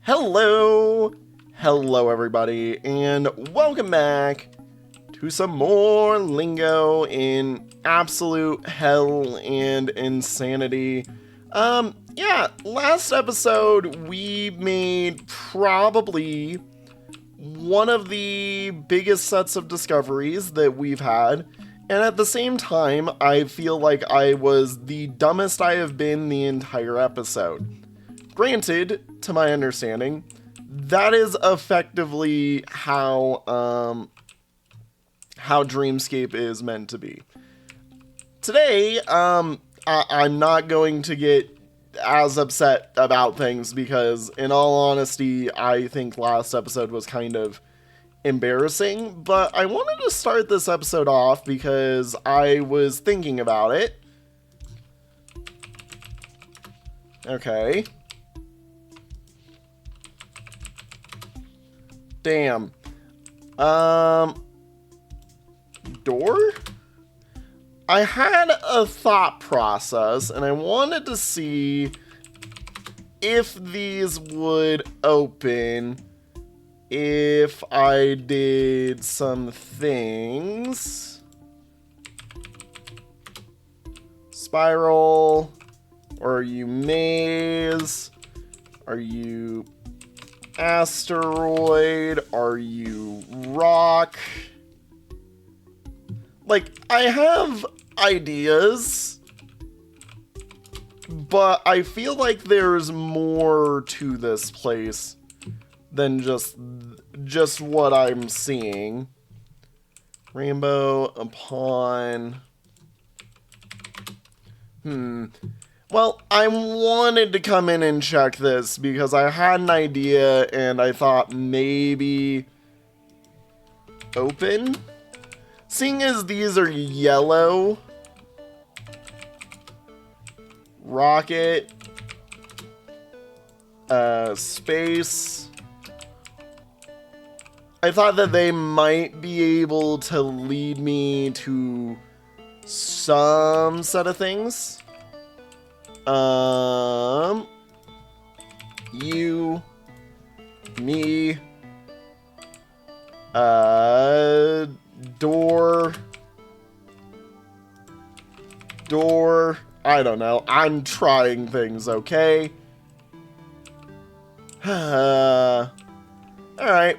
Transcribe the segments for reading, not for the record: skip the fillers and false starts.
Hello everybody, and welcome back to some more Lingo in absolute hell and insanity. Yeah, last episode we made probably one of the biggest sets of discoveries that we've had, and at the same time, I feel like I was the dumbest I have been the entire episode. Granted, to my understanding, that is effectively how Dreamscape is meant to be. Today, I'm not going to get as upset about things because, in all honesty, I think last episode was kind of embarrassing, but I wanted to start this episode off because I was thinking about it. Okay. Damn. Door? I had a thought process, and I wanted to see if these would open if I did some things. Spiral. Or are you maze? Are you asteroid? Are you rock? Like, I have ideas, but I feel like there's more to this place than just what I'm seeing. Rainbow upon... Well, I wanted to come in and check this because I had an idea and I thought maybe open? Seeing as these are yellow, rocket, space, I thought that they might be able to lead me to some set of things. You, me, door, I don't know. I'm trying things, okay? Alright,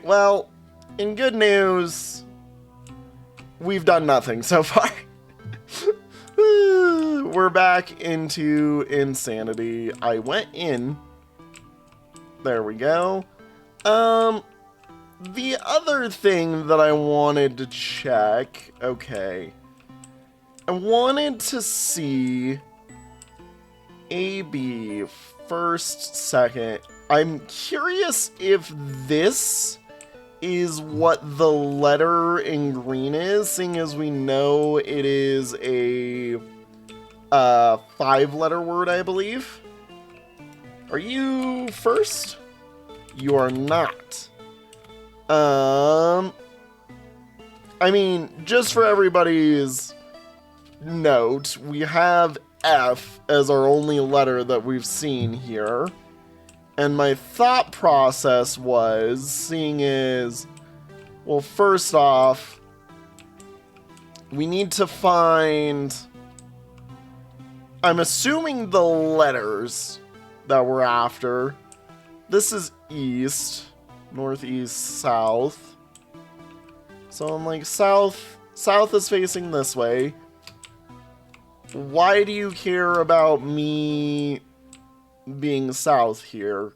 well, in good news, we've done nothing so far. We're back into insanity. I went in. There we go. The other thing that I wanted to check. Okay. I wanted to see AB first, second. I'm curious if this is what the letter in green is, seeing as we know it is a 5-letter word, I believe. Are you first? You are not. I mean, just for everybody's note, we have F as our only letter that we've seen here. And my thought process was, seeing as, well, first off, we need to find, I'm assuming the letters that we're after. This is east, northeast, south. So I'm like, south is facing this way. Why do you care about me being south here?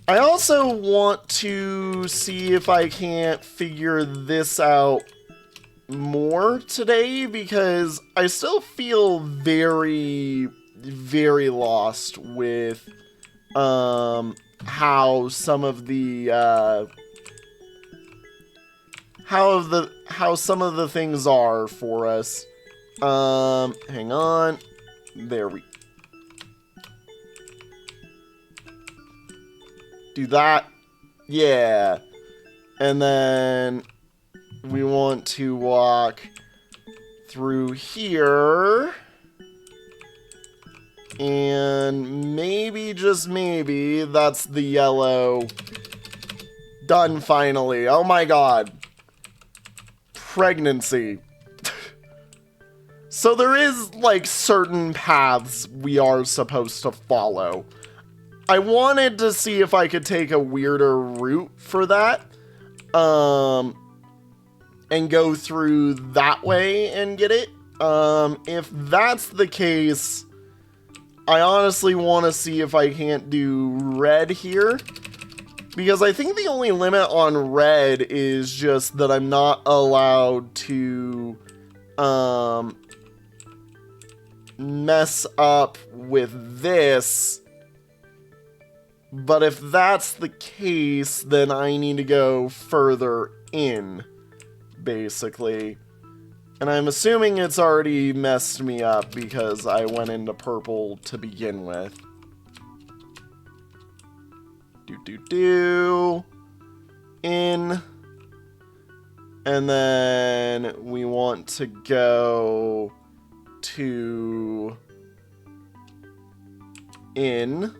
I also want to see if I can't figure this out more today, because I still feel very, very lost with how some of the how some of the things are for us. Hang on. There we do that. Yeah. And then we want to walk through here. And maybe, just maybe, that's the yellow. Done finally. Oh my god. Pregnancy. So there is, like, certain paths we are supposed to follow. I wanted to see if I could take a weirder route for that. And go through that way and get it. If that's the case, I honestly want to see if I can't do red here. Because I think the only limit on red is just that I'm not allowed to mess up with this. But if that's the case, then I need to go further in, basically. And I'm assuming it's already messed me up because I went into purple to begin with. In. And then we want to go to in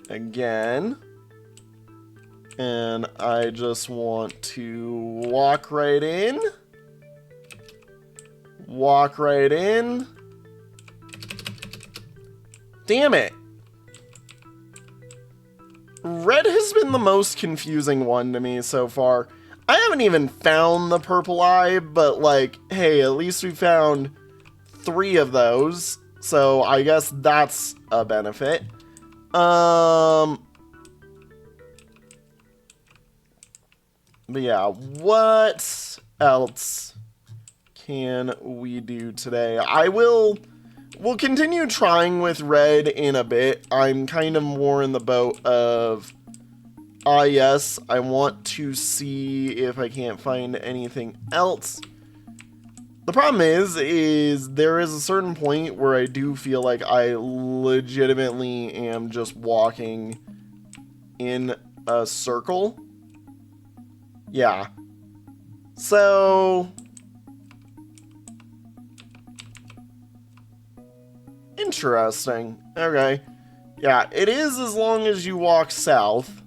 again. And I just want to walk right in. Walk right in. Damn it. Red has been the most confusing one to me so far. I haven't even found the purple eye, but like, hey, at least we found 3 of those. So I guess that's a benefit. But yeah, what else can we do today? We'll continue trying with red in a bit. I'm kind of more in the boat of, yes, I want to see if I can't find anything else. The problem is there is a certain point where I do feel like I legitimately am just walking in a circle. Yeah. So interesting. Okay. Yeah, it is as long as you walk south.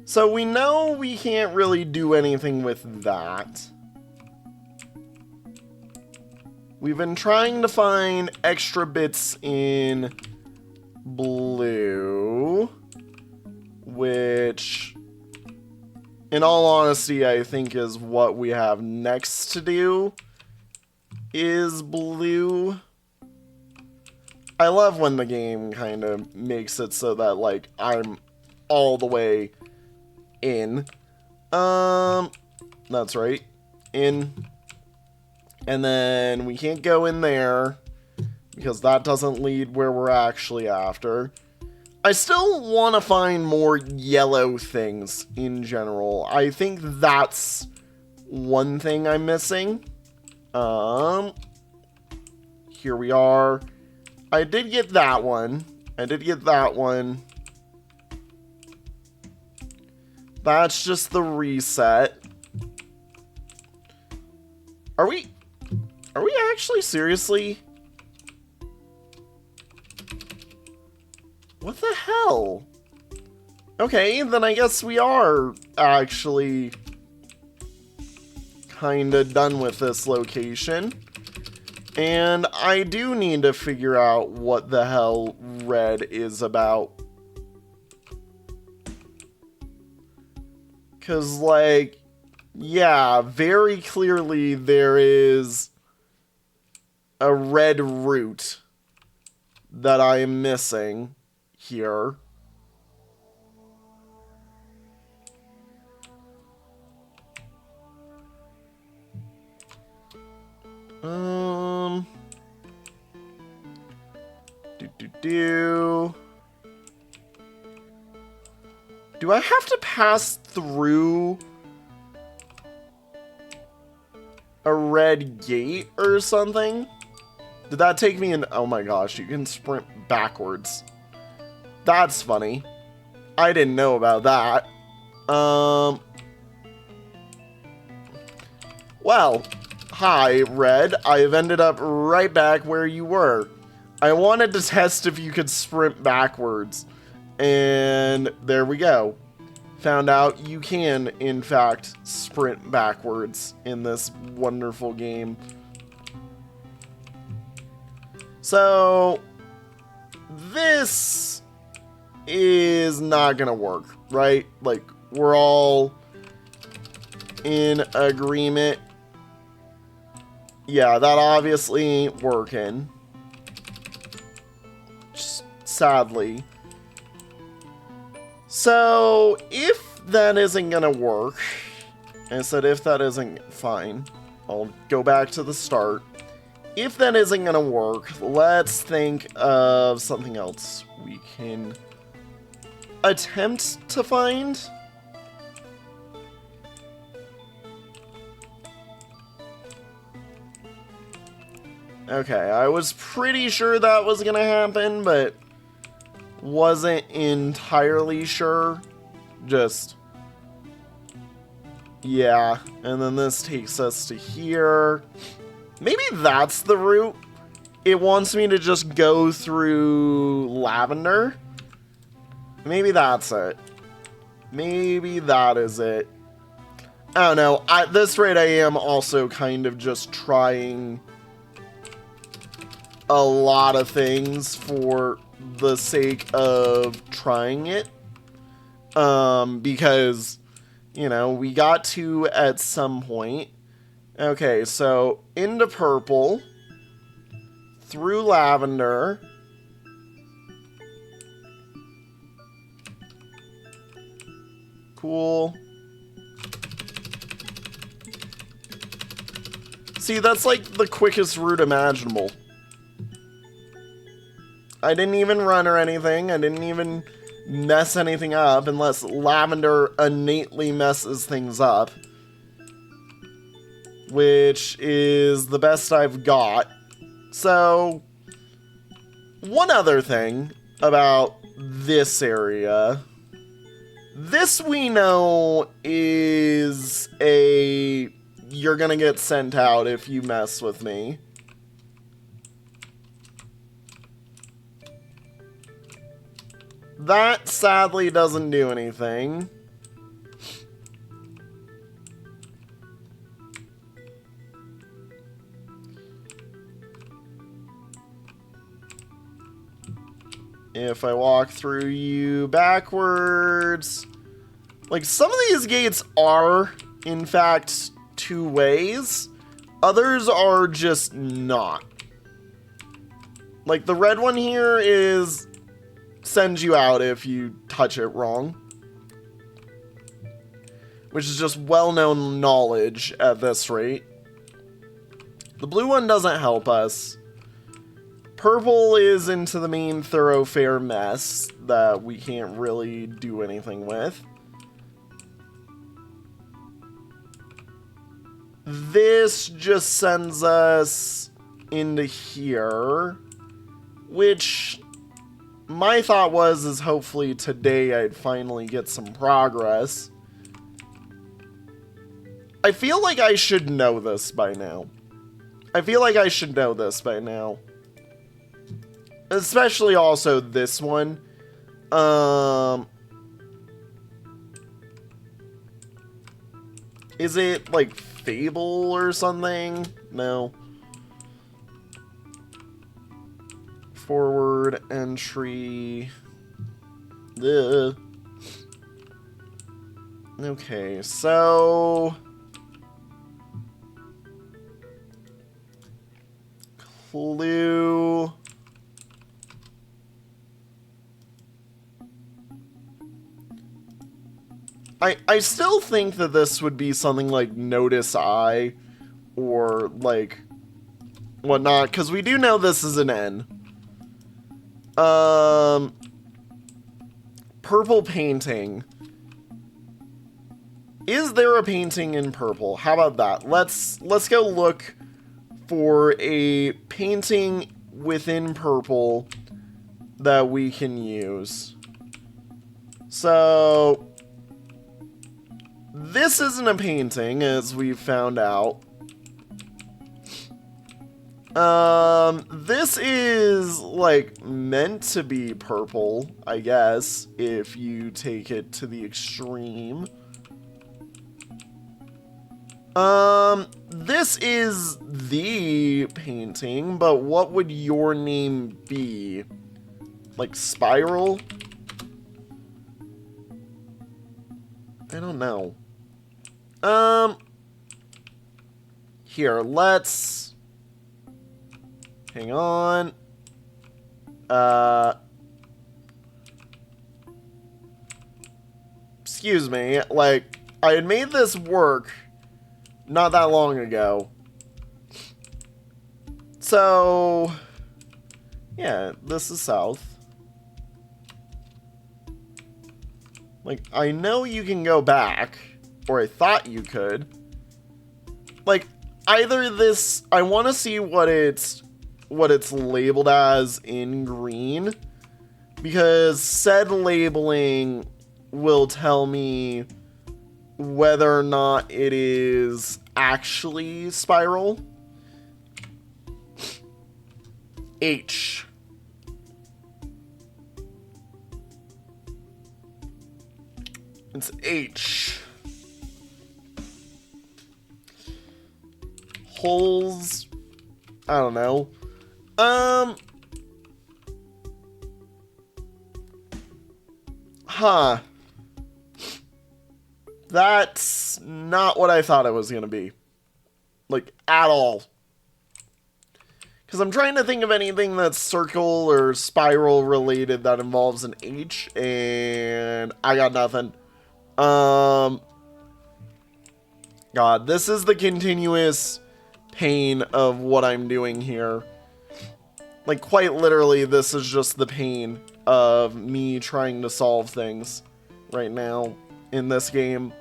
So we know we can't really do anything with that. We've been trying to find extra bits in blue, which, in all honesty, I think is what we have next to do, is blue. I love when the game kind of makes it so that, like, I'm all the way in. That's right. In. And then we can't go in there because that doesn't lead where we're actually after. I still want to find more yellow things in general. I think that's one thing I'm missing. Here we are. I did get that one. That's just the reset. Are we actually seriously? What the hell? Okay, then I guess we are actually kinda done with this location. And I do need to figure out what the hell red is about. 'Cause, like, yeah, very clearly there is a red route that I am missing here. Do I have to pass through a red gate or something? Did that take me in? Oh my gosh, you can sprint backwards. That's funny. I didn't know about that. Well, hi, Red. I have ended up right back where you were. I wanted to test if you could sprint backwards. And there we go. Found out you can, in fact, sprint backwards in this wonderful game. So, this is not gonna work, right? Like, we're all in agreement. Yeah, that obviously ain't working. Just sadly. So, if that isn't gonna work, I said if that isn't fine, I'll go back to the start. If that isn't gonna work, let's think of something else we can attempt to find. Okay, I was pretty sure that was gonna happen, but wasn't entirely sure. Just, yeah. And then this takes us to here. Maybe that's the route. It wants me to just go through Lavender. Maybe that's it. Maybe that is it. I don't know. At this rate, I am also kind of just trying a lot of things for the sake of trying it. Because, you know, we got to at some point. Okay, so into purple, through lavender, cool. See, that's like the quickest route imaginable. I didn't even run or anything. I didn't even mess anything up unless lavender innately messes things up. Which is the best I've got. So, one other thing about this area. This we know is a you're gonna get sent out if you mess with me. That sadly doesn't do anything. If I walk through you backwards, like some of these gates are, in fact, two ways. Others are just not. Like the red one here is sends you out if you touch it wrong. Which is just well-known knowledge at this rate. The blue one doesn't help us. Purple is into the main thoroughfare mess that we can't really do anything with. This just sends us into here, which my thought was is hopefully today I'd finally get some progress. I feel like I should know this by now. Especially also this one. Is it like Fable or something? No. Forward entry. Ugh. Okay, so clue. I still think that this would be something like Notice I or like whatnot, because we do know this is an N. Purple painting. Is there a painting in purple? How about that? Let's go look for a painting within purple that we can use. So this isn't a painting, as we've found out. This is, like, meant to be purple, I guess, if you take it to the extreme. This is the painting, but what would your name be? Like, Spiral? I don't know. Here, let's... Hang on. Excuse me. Like, I had made this work not that long ago. So, yeah, this is south. Like, I know you can go back, or I thought you could. Like, either this, I want to see what it's labeled as in green, because said labeling will tell me whether or not it is actually spiral. H. It's H. Holes. I don't know. Huh. That's not what I thought it was gonna be. Like, at all. Because I'm trying to think of anything that's circle or spiral related that involves an H, and I got nothing. God, this is the continuous pain of what I'm doing here. Like, quite literally, this is just the pain of me trying to solve things right now in this game.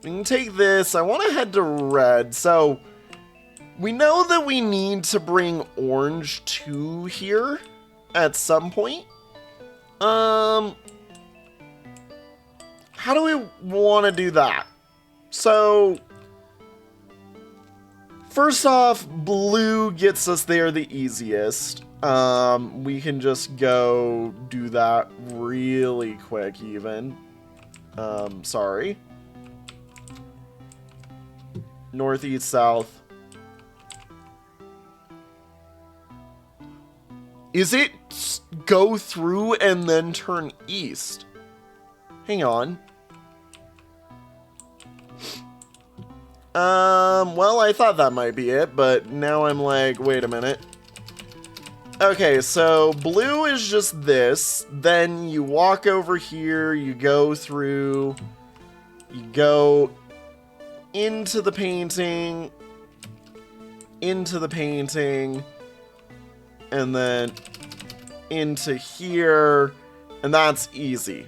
We can take this. I want to head to red. So, we know that we need to bring orange to here at some point. How do we want to do that? So, first off, blue gets us there the easiest. We can just go do that really quick even. Sorry. Northeast, south. Is it go through and then turn east? Hang on. Well, I thought that might be it, but now I'm like, wait a minute. Okay, so blue is just this. Then you walk over here, you go through, you go into the painting, and then into here, and that's easy.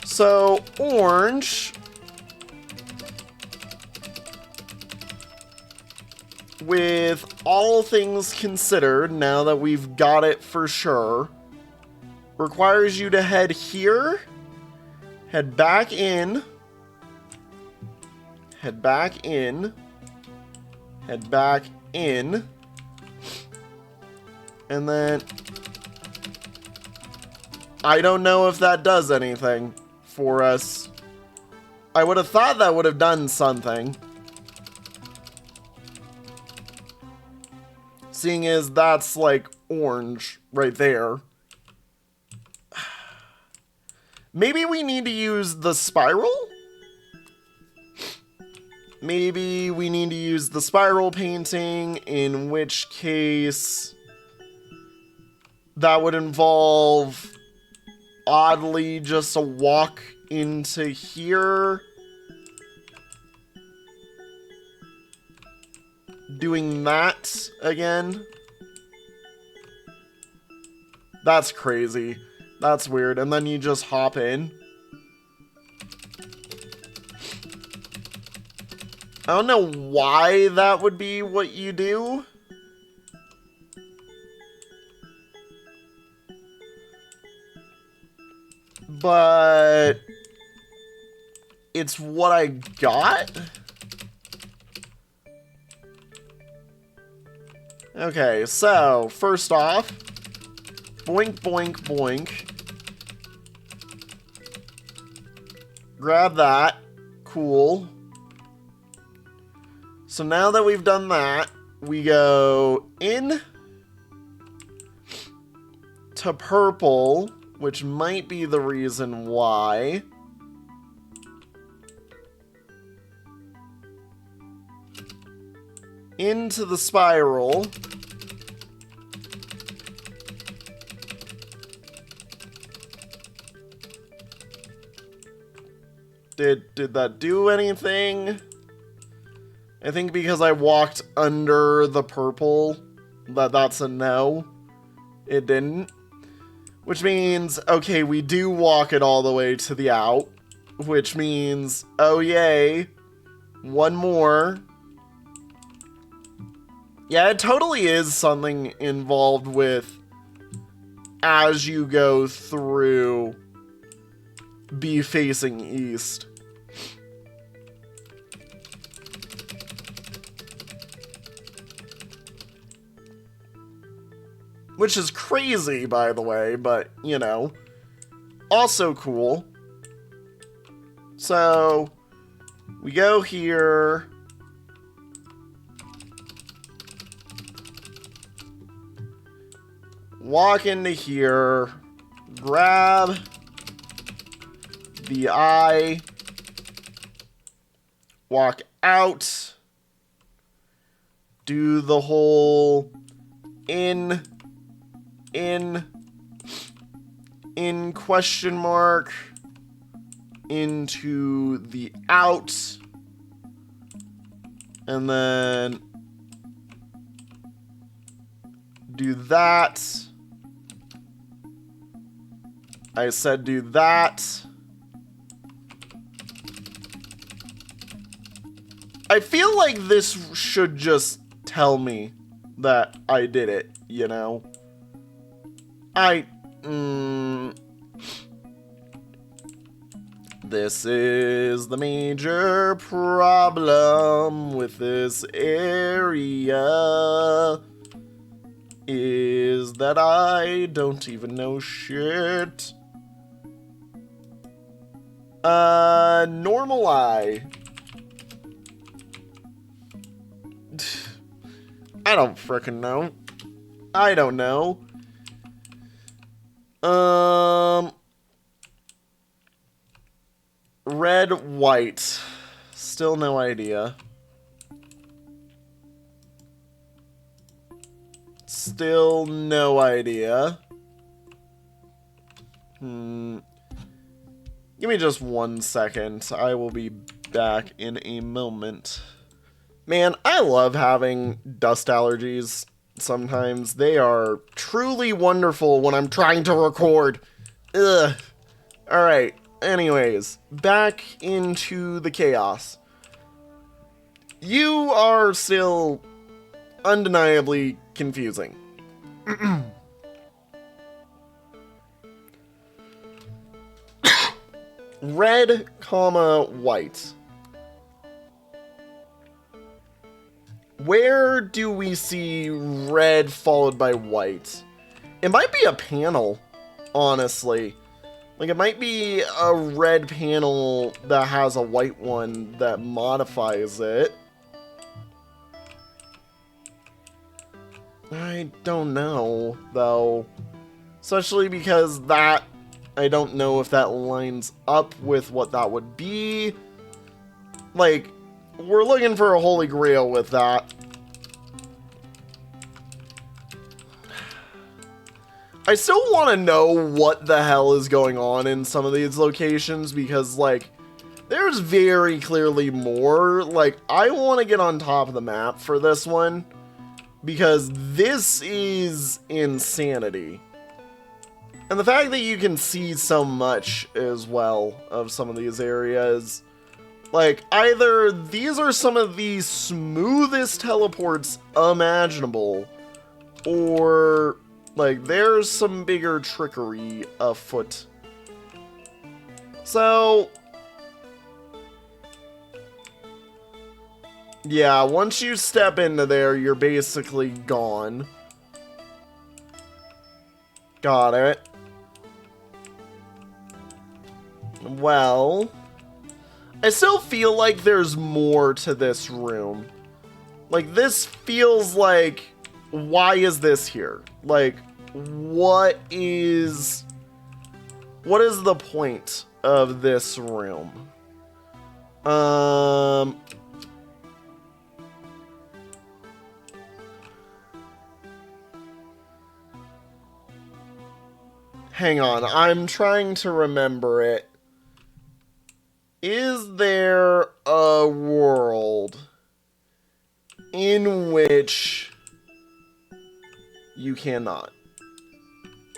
So, orange, with all things considered, now that we've got it for sure, requires you to head here, head back in, head back in, head back in, and then I don't know if that does anything for us. I would have thought that would have done something. Seeing as that's like orange right there. Maybe we need to use the spiral? Maybe we need to use the spiral painting, in which case that would involve oddly just a walk into here, doing that again. That's crazy. That's weird. And then you just hop in. I don't know why that would be what you do. But it's what I got. Okay, so, first off, boink, boink, boink. Grab that. Cool. So now that we've done that, we go in to purple, which might be the reason why. Into the spiral. Did that do anything? I think because I walked under the purple, that's a no. It didn't. Which means, okay, we do walk it all the way to the out. Which means, oh yay, one more. Yeah, it totally is something involved with, as you go through, be facing east. Which is crazy, by the way, but, you know, also cool. So, we go here. Walk into here. Grab the eye. Walk out. Do the whole in question mark into the out, and then do that. I said do that. I feel like this should just tell me that I did it, you know? This is the major problem with this area, is that I don't even know shit. Normal eye. I don't frickin' know. I don't know. Red, white. Still no idea. Still no idea. Give me just 1 second. I will be back in a moment. Man, I love having dust allergies. Sometimes they are truly wonderful when I'm trying to record. Ugh. Alright, anyways, back into the chaos. You are still undeniably confusing. Red, comma, white. Where do we see red followed by white? It might be a panel, honestly. Like, it might be a red panel that has a white one that modifies it. I don't know, though. Especially because that, I don't know if that lines up with what that would be. Like, we're looking for a holy grail with that. I still want to know what the hell is going on in some of these locations because, like, there's very clearly more. Like, I want to get on top of the map for this one because this is insanity. And the fact that you can see so much as well of some of these areas. Like, either these are some of the smoothest teleports imaginable, or, like, there's some bigger trickery afoot. So, Yeah, once you step into there, you're basically gone. Got it. Well, I still feel like there's more to this room. Like, this feels like, why is this here? Like, what is the point of this room? Hang on, I'm trying to remember it. Is there a world in which you cannot?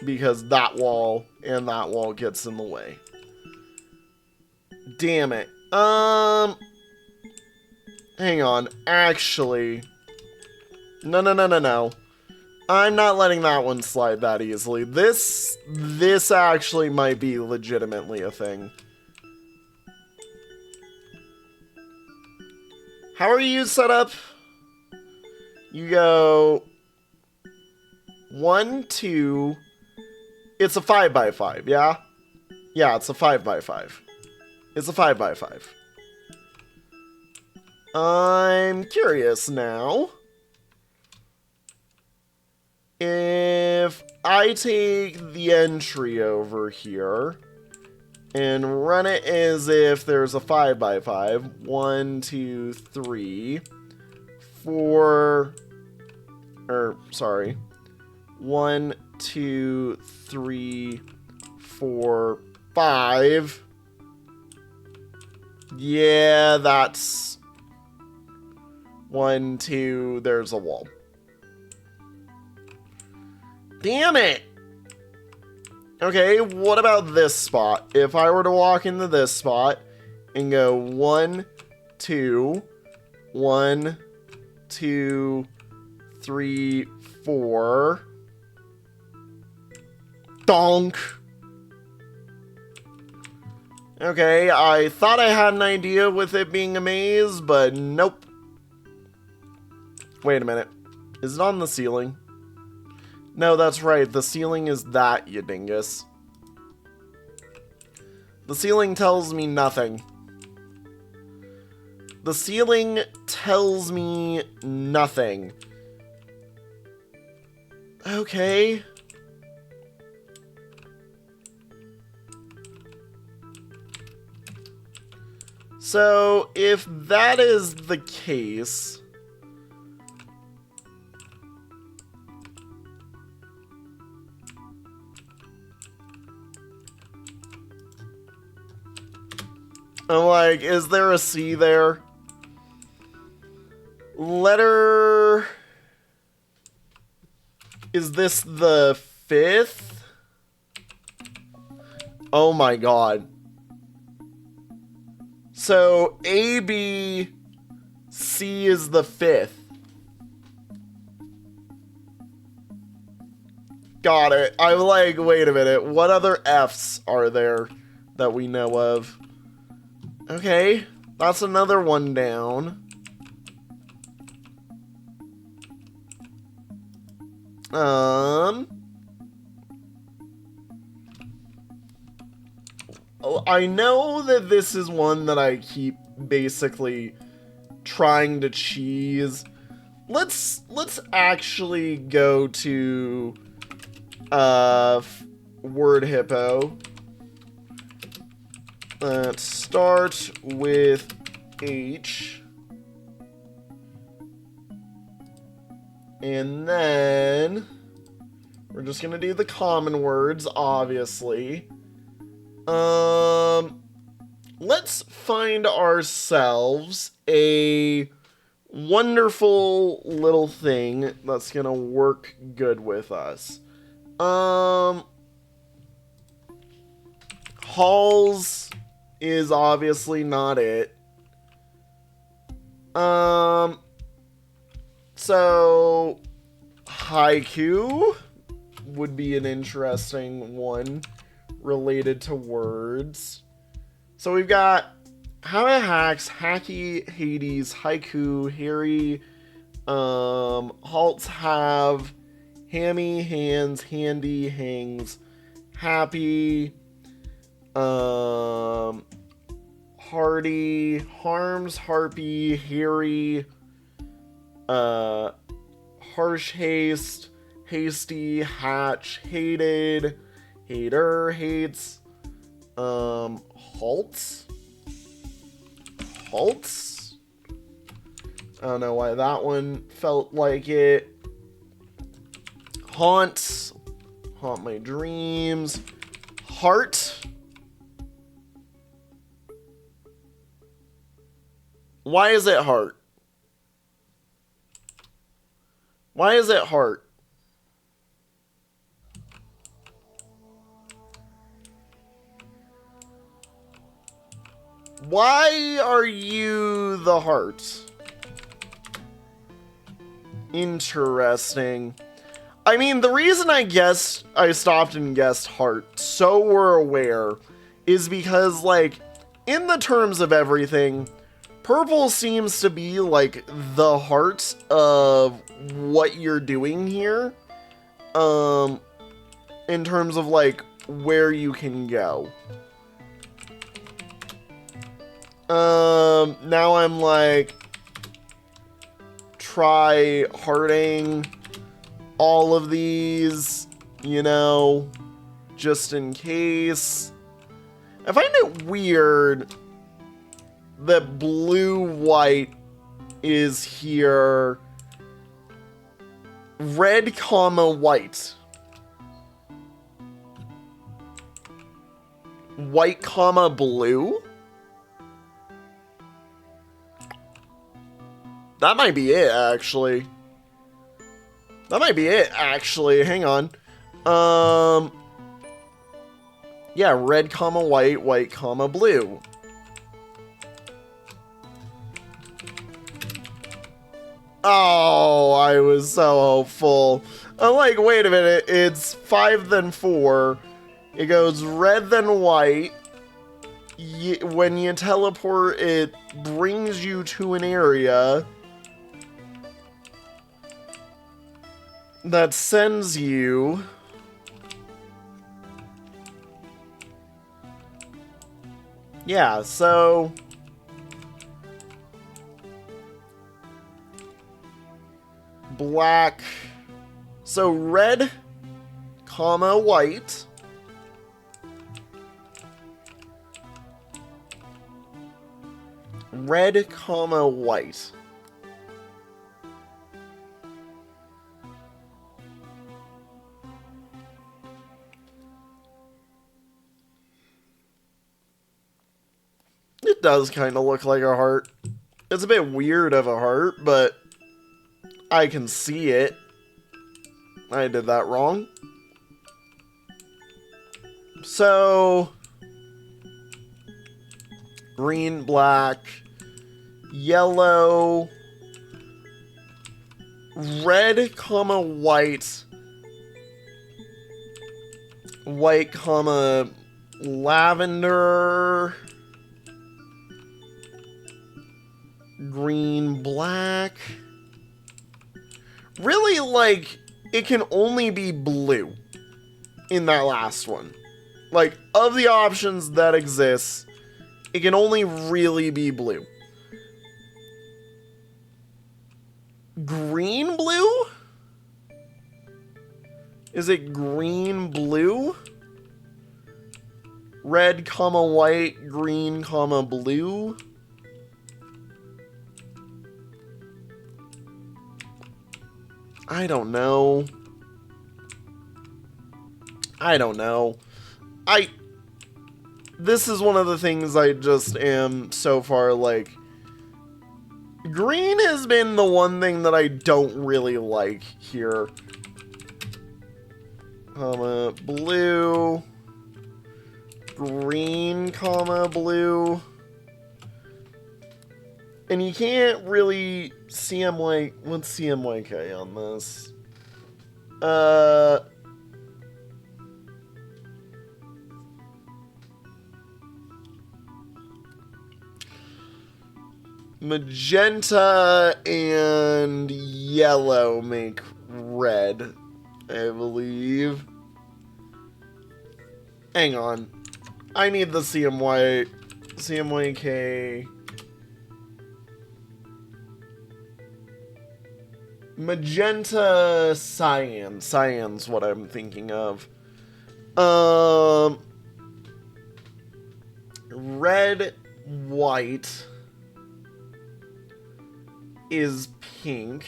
Because that wall and that wall gets in the way. Damn it. Hang on. Actually. No. I'm not letting that one slide that easily. This actually might be legitimately a thing. How are you set up? You go 1, 2. It's a 5x5, yeah? Yeah, it's a 5x5. It's a 5x5. I'm curious now. If I take the entry over here and run it as if there's a 5x5, 1, 2, 3, 4, or sorry, 1, 2, 3, 4, 5. Yeah, that's 1, 2, there's a wall. Damn it! Okay, what about this spot? If I were to walk into this spot and go 1, 2, 1, 2, 3, 4. Donk! Okay, I thought I had an idea with it being a maze, but nope. Wait a minute. Is it on the ceiling? No, that's right. The ceiling is that, you dingus. The ceiling tells me nothing. The ceiling tells me nothing. Okay. So, if that is the case... I'm like, is there a C there? Letter... Is this the 5th? Oh my god. So, A, B, C is the 5th. Got it. I'm like, wait a minute. What other F's are there that we know of? Okay, that's another one down. Oh, I know that this is one that I keep basically trying to cheese. Let's actually go to word hippo. Let's start with H. And then we're just gonna do the common words, obviously. Let's find ourselves a wonderful little thing that's gonna work good with us. Halls is obviously not it. So haiku would be an interesting one related to words. So we've got Habit hacks, hacky, Hades, haiku, Harry, halts have, hammy, hands, handy, hangs, happy, hardy, harms, harpy, hairy, harsh haste, hasty, hatch, hated, hater, hates, halts, halts. I don't know why that one felt like it. Haunts, haunt my dreams, heart. Why is it heart? Why is it heart? Why are you the heart? Interesting. I mean, the reason I stopped and guessed heart, so we're aware, is because, like, in the terms of everything, purple seems to be, like, the heart of what you're doing here. In terms of, like, where you can go. Now I'm, like, try hearting all of these, you know, just in case. I find it weird that blue-white is here. Red, comma, white. White, comma, blue? That might be it, actually. That might be it, actually. Hang on. Yeah, red, comma, white, comma, blue. Oh, I was so hopeful. I'm like, wait a minute. It's 5 then 4. It goes red then white. When you teleport, it brings you to an area that sends you yeah, so black, so red, comma, white, red, comma, white. It does kind of look like a heart. It's a bit weird of a heart, but I can see it. I did that wrong. So, green, black, yellow, red, comma, white, white, comma, lavender, green, black. Really, like, it can only be blue in that last one. Like, of the options that exist, it can only really be blue. Green blue? Is it green blue? Red, comma, white, green, comma, blue? I don't know. This is one of the things I just am so far like. Green has been the one thing that I don't really like here. Comma, blue. Green, comma, blue. And you can't really CMYK. What's CMYK on this? magenta and yellow make red, I believe. Hang on. I need the CMYK. Magenta cyan. Cyan's what I'm thinking of. Red, white is pink.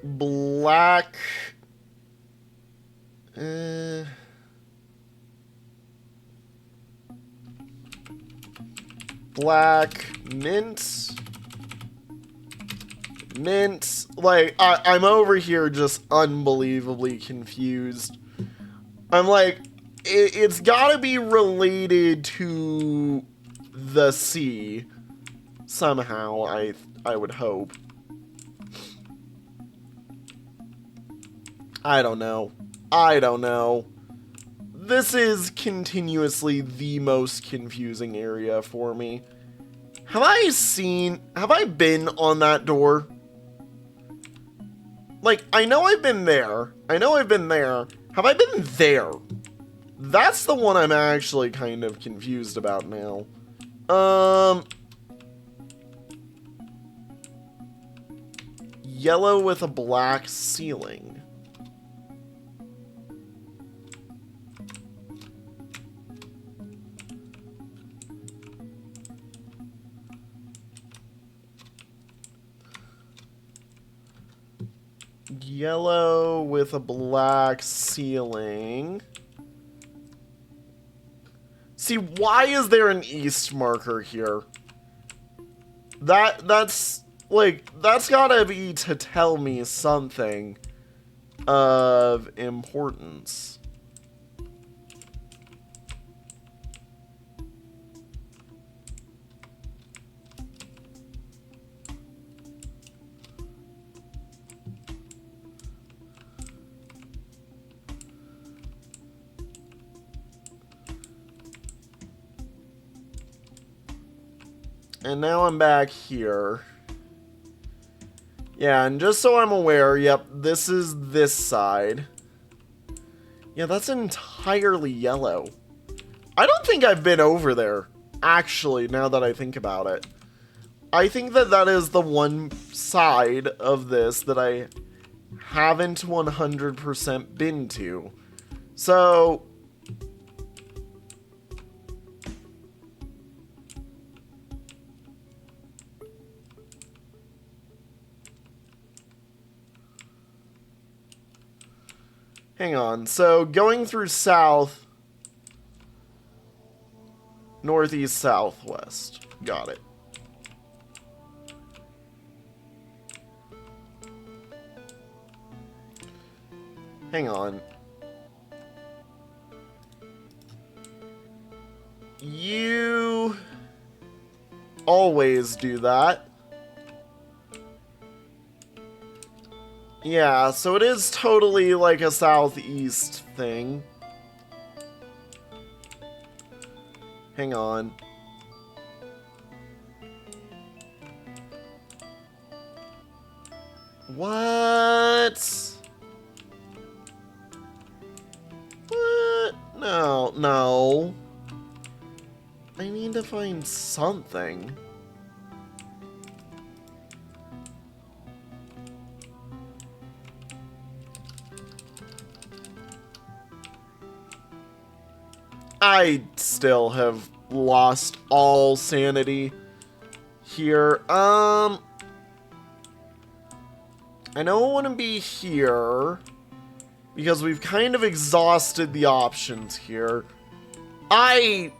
Black. Black, mint. Mint. Like, I'm over here just unbelievably confused. I'm like, it's gotta be related to the sea somehow, I would hope. I don't know. This is continuously the most confusing area for me. Have I been on that door? Like, I know I've been there. Have I been there? That's the one I'm actually kind of confused about now. Yellow with a black ceiling. Yellow with a black ceiling. See, why is there an east marker here? That's gotta be to tell me something of importance. And now I'm back here. Yeah, and just so I'm aware, yep, this is this side. Yeah, that's entirely yellow. I don't think I've been over there, actually, now that I think about it. I think that is the one side of this that I haven't 100% been to. So... hang on, so going through south, northeast, southwest. Got it. Hang on. You always do that. Yeah, so it is totally like a southeast thing. Hang on. What? What? No. I need to find something. I still have lost all sanity here. I know I want to be here because we've kind of exhausted the options here. I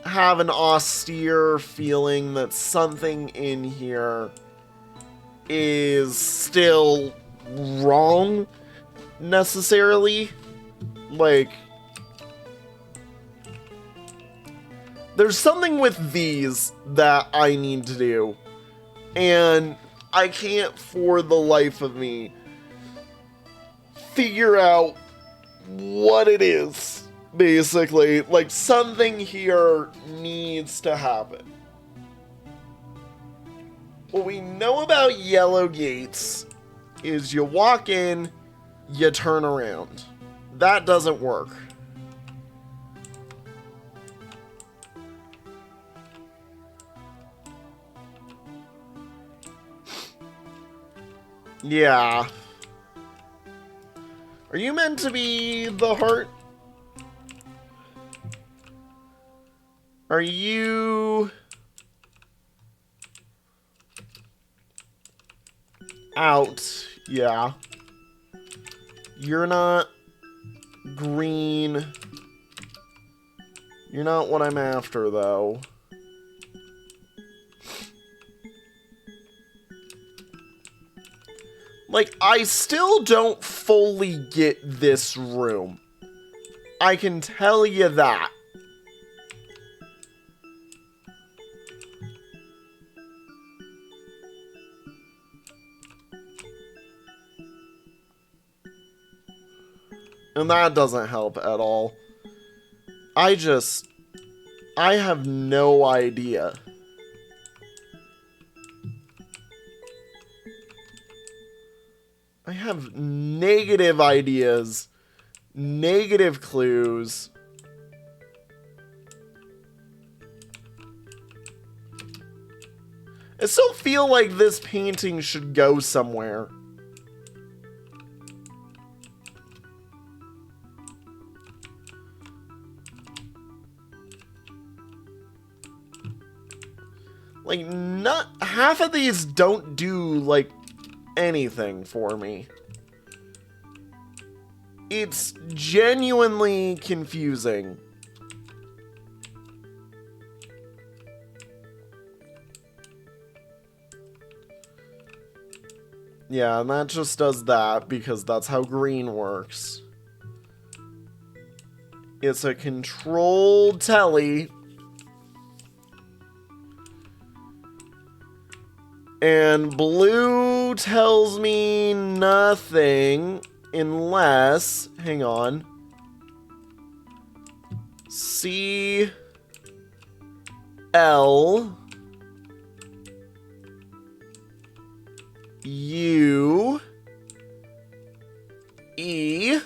have an austere feeling that something in here is still wrong, necessarily. Like, there's something with these that I need to do. And I can't for the life of me figure out what it is, basically. Like, something here needs to happen. What we know about yellow gates is you walk in, you turn around. That doesn't work. Yeah. Are you meant to be the heart? Are you... out? Yeah. You're not green. You're not what I'm after, though. Like, I still don't fully get this room. I can tell you that. And that doesn't help at all. I have no idea. I have negative ideas, negative clues. I still feel like this painting should go somewhere. Like, not half of these don't do, like, anything for me. It's genuinely confusing. Yeah, and that just does that because that's how green works. It's a controlled telly. And blue tells me nothing unless, hang on, C, L, U, E,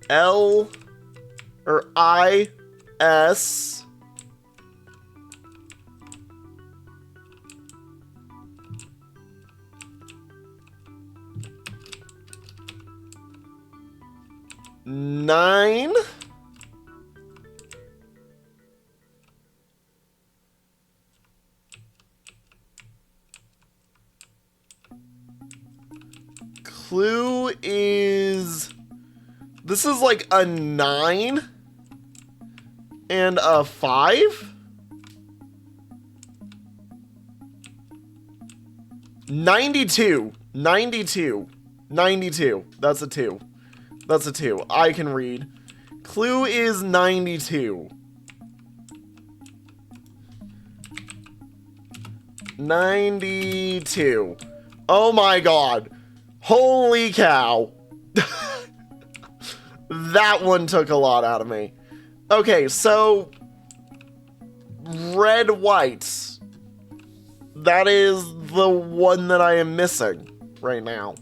L, or I, S, nine, clue is, this is like a 9 and a 5? 92. 92. 92. That's a 2. That's a 2. I can read. Clue is 92. 92. Oh my god. Holy cow. That one took a lot out of me. Okay, so red, white. That is the one that I am missing right now.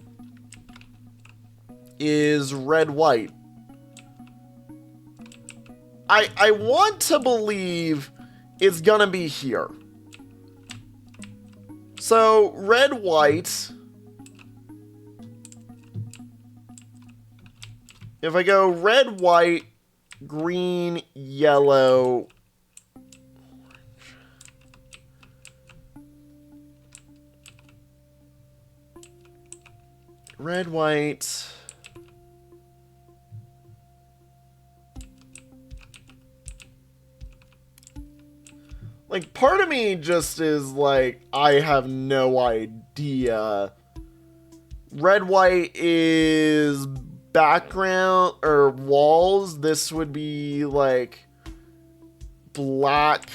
Is red, white. I want to believe it's gonna be here. So red, white. If I go red, white, green, yellow, red, white, like, part of me just is like, I have no idea. Red, white is background or walls, this would be like black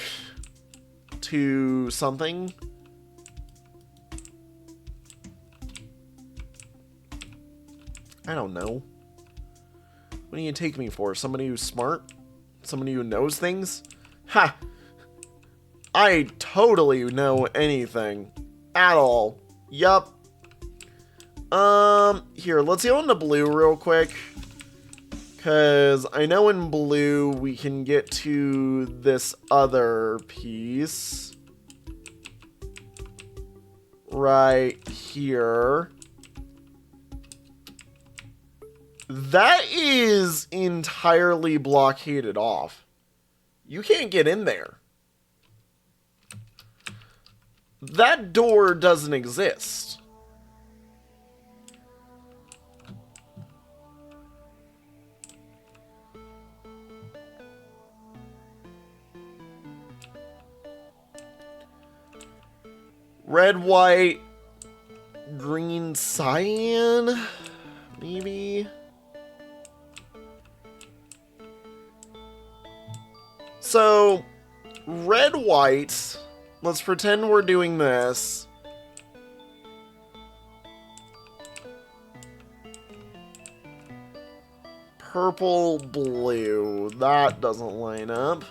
to something. I don't know. What do you take me for? Somebody who's smart? Somebody who knows things? Ha! I totally know anything. At all. Yup. Here, let's go into blue real quick. Because I know in blue we can get to this other piece. Right here. That is entirely blockaded off. You can't get in there. That door doesn't exist. Red, white, green, cyan, maybe. So, red, white, let's pretend we're doing this. Purple, blue, that doesn't line up.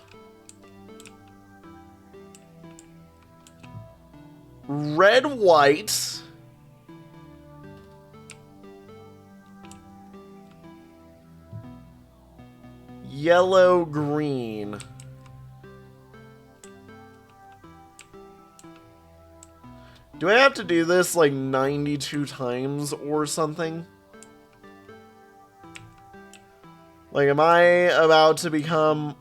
Red, white. Yellow, green. Do I have to do this like 92 times or something? Like, am I about to become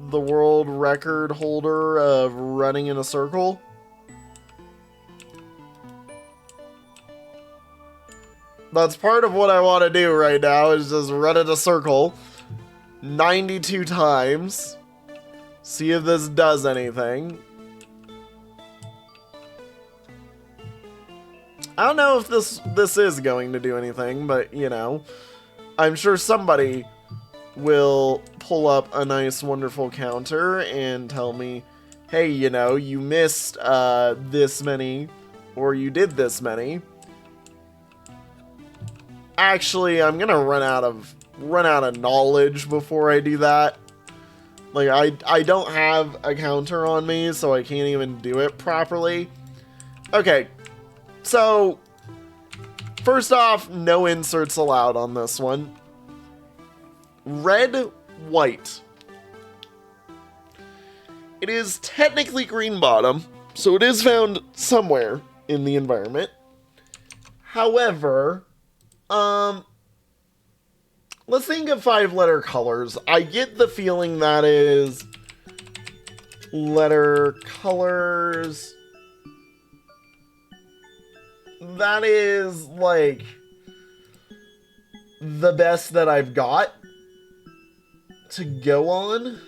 the world record holder of running in a circle? That's part of what I want to do right now, is just run in a circle 92 times. See if this does anything. I don't know if this is going to do anything, but, you know, I'm sure somebody will pull up a nice, wonderful counter and tell me, hey, you know, you missed this many, or you did this many. Actually, I'm gonna run out of knowledge before I do that. Like, I don't have a counter on me, so I can't even do it properly. Okay, so first off, no inserts allowed on this one. Red, white. It is technically green bottom, so it is found somewhere in the environment. However, let's think of 5-letter colors. I get the feeling that is letter colors. That is, like, the best that I've got to go on.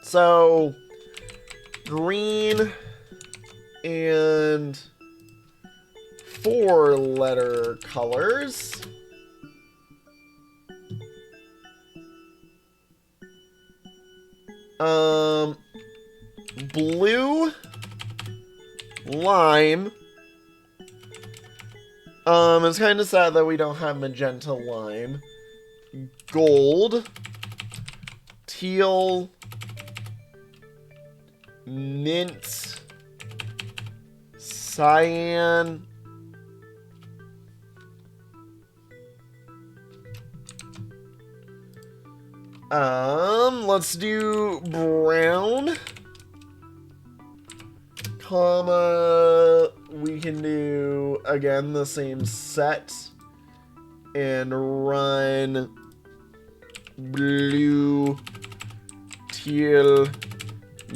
So, green and 4-letter colors. Blue, lime. It's kind of sad that we don't have magenta lime. Gold, teal, mint, cyan, let's do brown, comma, we can do, again, the same set, and run blue, teal,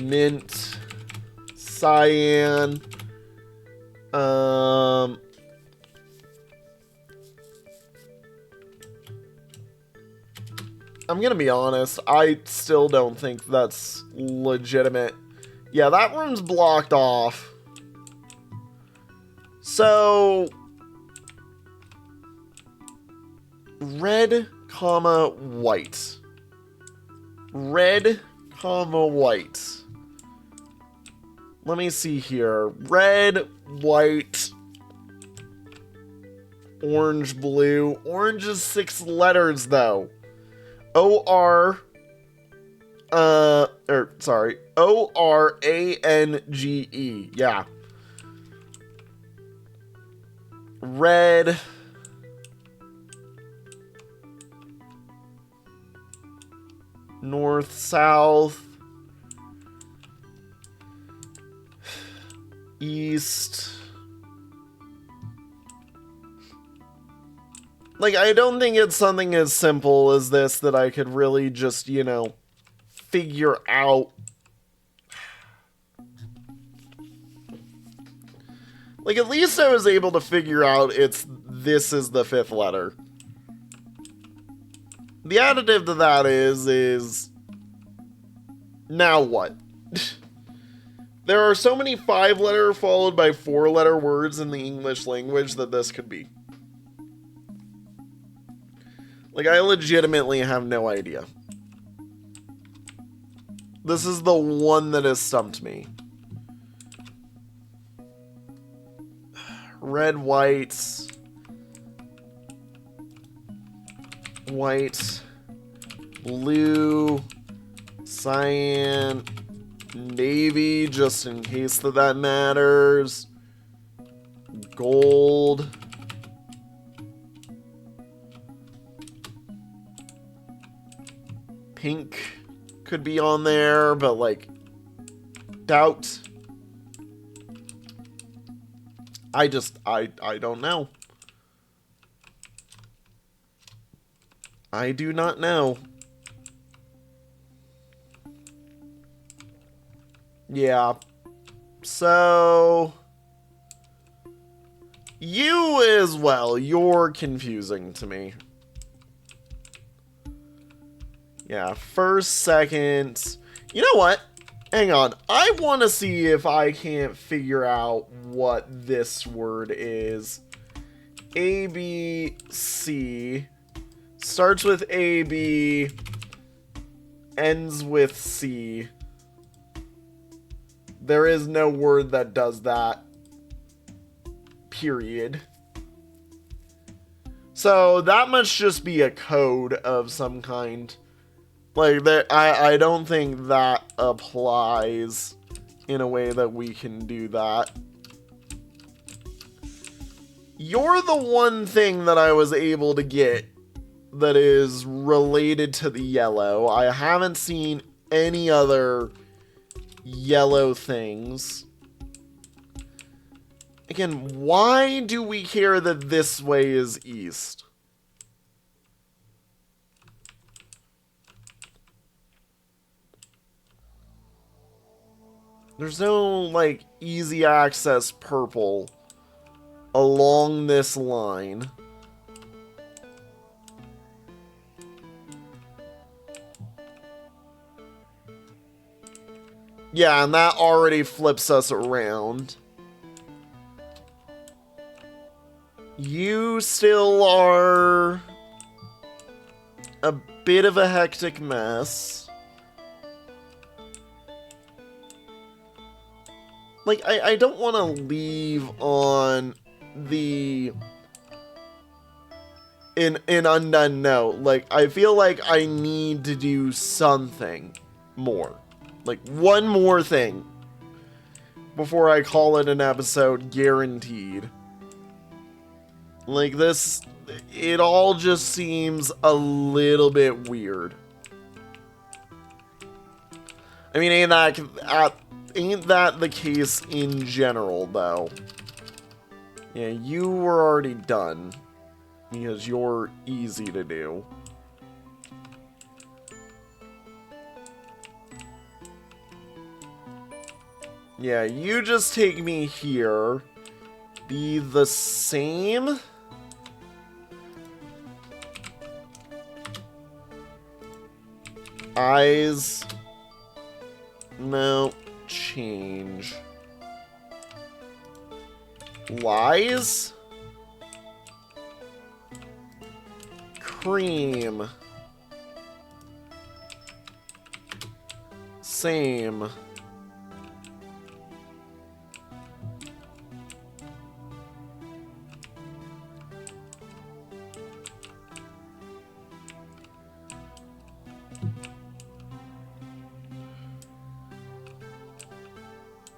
mint, cyan, I'm gonna be honest, I still don't think that's legitimate. Yeah, that room's blocked off. So, Red, comma, white. Red, comma, white. Let me see here. Red, white, orange, blue. Orange is 6 letters, though. O-R... O-R-A-N-G-E. Yeah. Red. North, south. East. Like, I don't think it's something as simple as this that I could really just, you know, figure out. Like, at least I was able to figure out this is the 5th letter. The additive to that is now what? There are so many 5-letter followed by 4-letter words in the English language that this could be. Like, I legitimately have no idea. This is the one that has stumped me. Red, white, white, blue, cyan, navy, just in case that matters, gold, pink could be on there, but like, doubt. I don't know. I do not know. Yeah. So... you as well. You're confusing to me. Yeah, first, second... You know what? Hang on. I want to see if I can't figure out what this word is. A, B, C. Starts with A, B. Ends with C. There is no word that does that. Period. So that must just be a code of some kind. Like, I don't think that applies in a way that we can do that. You're the one thing that I was able to get that is related to the yellow. I haven't seen any other yellow things. Again, why do we care that this way is east? There's no, like, easy access purple along this line. Yeah, and that already flips us around. You still are a bit of a hectic mess. Like, I don't want to leave on the... an undone note. Like, I feel like I need to do something more. Like, one more thing before I call it an episode, guaranteed. Like, this... it all just seems a little bit weird. I mean, ain't that the case in general, though? Yeah, you were already done. Because you're easy to do. Yeah, you just take me here. Be the same. Eyes. No. Change. Lies. Cream. Same.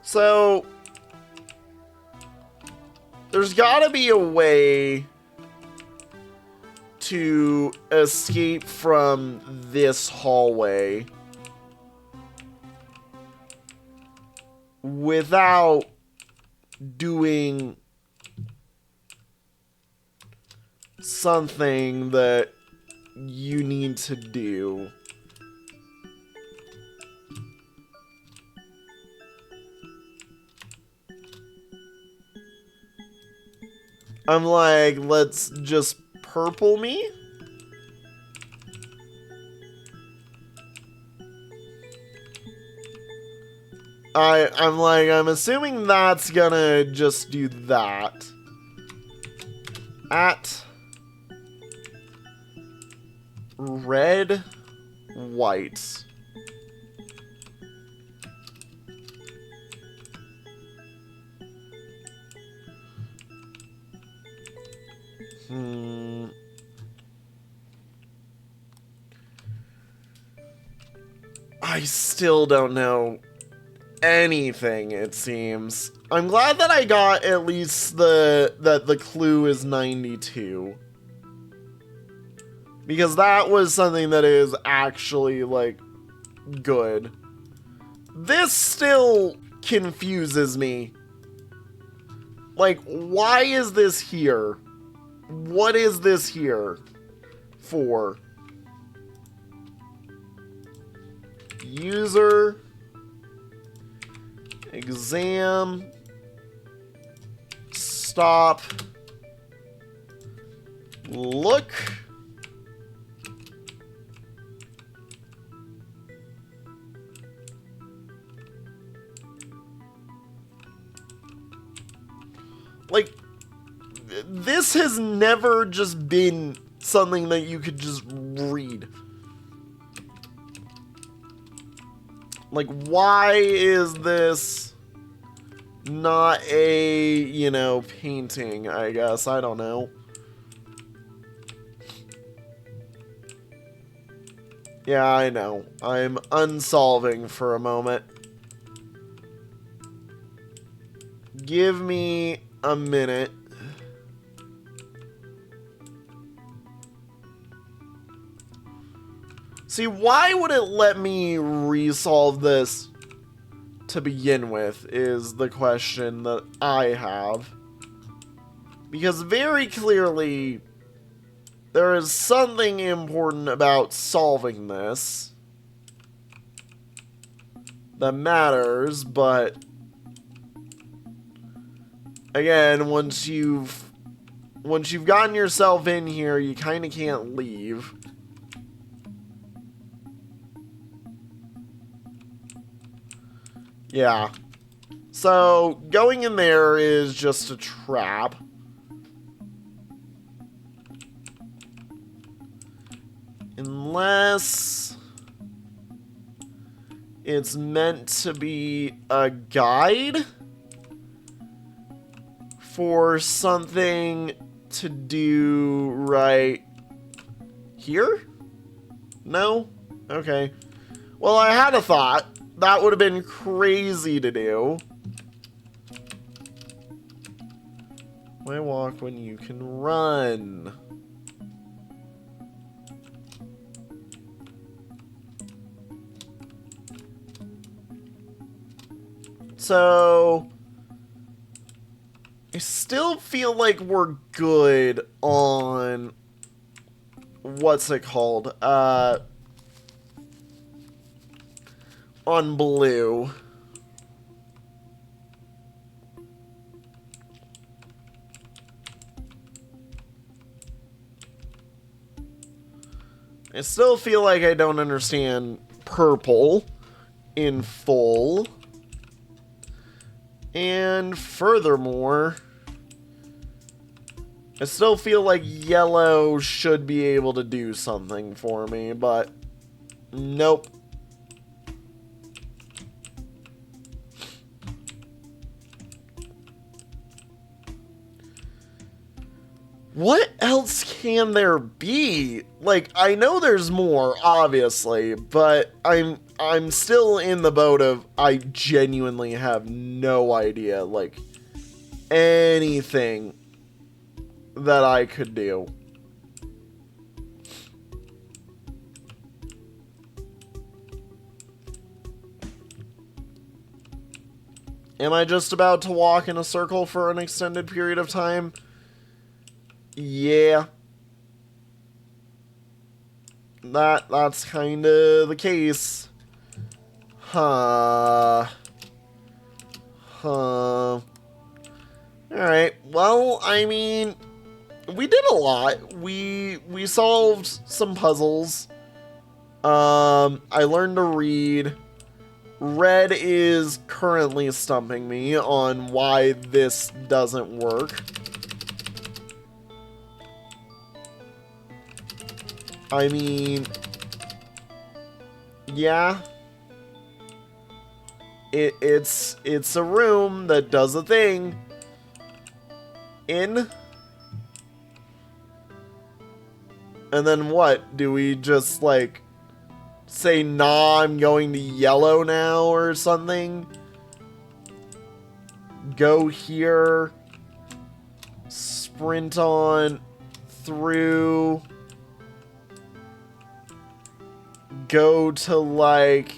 So, there's gotta be a way to escape from this hallway without doing something that you need to do. I'm like, let's just purple me? I'm assuming that's gonna just do that. At red, white. I still don't know anything, it seems. I'm glad that I got at least that the clue is 92. Because that was something that is actually, like, good. This still confuses me. Like, why is this here? What is this here for? User, exam, stop, look, like, this has never just been something that you could just read. Like, why is this not a, you know, painting, I guess? I don't know. Yeah, I know. I'm unsolving for a moment. Give me a minute. See, why would it let me resolve this to begin with is the question that I have. Because very clearly, there is something important about solving this that matters, but again, once you've gotten yourself in here, you kind of can't leave. Yeah. So, going in there is just a trap. Unless it's meant to be a guide for something to do right here? No? Okay. Well, I had a thought. That would have been crazy to do. Why walk when you can run? So, I still feel like we're good on, what's it called? On blue. I still feel like I don't understand purple in full. And furthermore, I still feel like yellow should be able to do something for me, but nope. What else can there be? Like, I know there's more, obviously, but I'm still in the boat of I genuinely have no idea, like, anything that I could do. Am I just about to walk in a circle for an extended period of time? Yeah. That's kind of the case. Huh. Alright, well, I mean, we did a lot. We solved some puzzles. I learned to read. Red is currently stumping me on why this doesn't work. I mean, yeah. It's a room that does a thing. In. And then what? Do we just, like, say, nah, I'm going to yellow now or something? Go here. Sprint on through. Go to, like,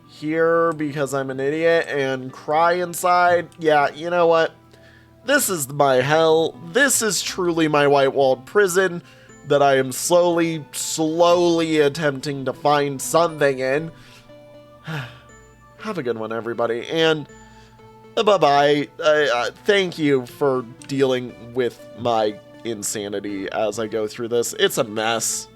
here because I'm an idiot and cry inside. Yeah, you know what? This is my hell. This is truly my white-walled prison that I am slowly attempting to find something in. Have a good one, everybody, and bye-bye. Thank you for dealing with my insanity as I go through this. It's a mess.